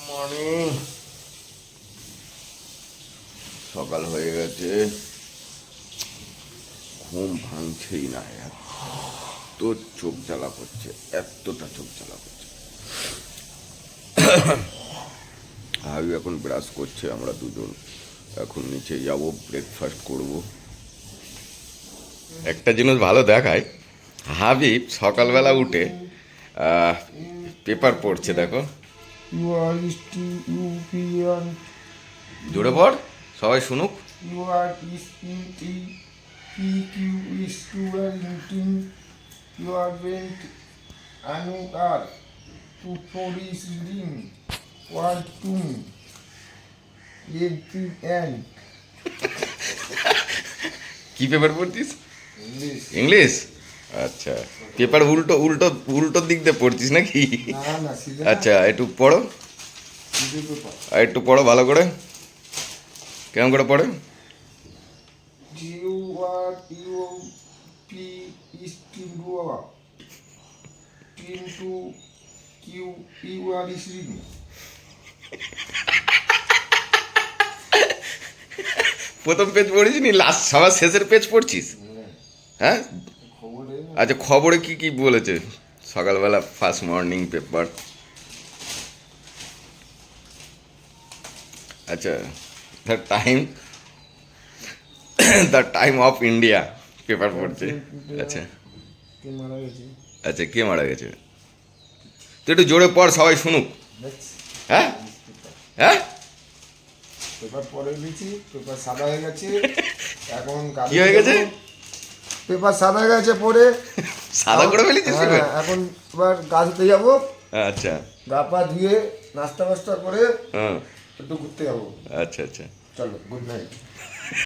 Morning. সকাল হয়ে গেছে, ঘুম ভাঙছেই না, এত চোখ জ্বালা করছে, এতটা চোখ জ্বালা করছে। হাবি এখন ব্রাশ করছে, আমরা দুজন এখন নিচে যাব, ব্রেকফাস্ট করব। একটা জিনিস ভালো দেখায়, হাবিব সকালবেলা উঠে পেপার পড়ছে, দেখো। You are European. জোরে পড়, সবাই শুনুক। You are PQ student. You are went another to police ring. One two. And কি পেপার পড়ছিস? English. ইংলিশ। আচ্ছা, পেপার উল্টো উল্টো উল্টোর দিক দিয়ে পড়ছিস নাকি? না সিধা। আচ্ছা, একটু পড়ো, সিধে পেপার। আর একটু পড়ো ভালো করে। কেমন করে পড়ে? You are P student. Into Q you are ring. প্রথম পেজ পড়িস নি, লাস্ট সবার শেষের পেজ পড়ছিস? হ্যাঁ, খবরে আচ্ছা, খবরে কি কি বলেছে সকালবেলা? First morning paper. আচ্ছা, the time of India paper পড়ছে। আচ্ছা কে মারা গেছে আচ্ছা, কে মারা গেছে? তুই একটু জোরে পড়, সবাই শুনুক। দেখছি। হ্যাঁ হ্যাঁ, পেপার পরে দিয়েছি, পেপার সাদা হয়ে গেছে। এখন কি হয়ে গেছে? পেপার সাদা হয়ে গেছে পরে। সাদা করে ফেলেছিস পেপার? হ্যাঁ, এখন এবার গা ধুতে যাবো। আচ্ছা, গা পা ধুয়ে নাস্তা বাস্তা করে হ্যাঁ, একটু ঘুরতে যাবো। আচ্ছা আচ্ছা। চলো, গুড নাইট।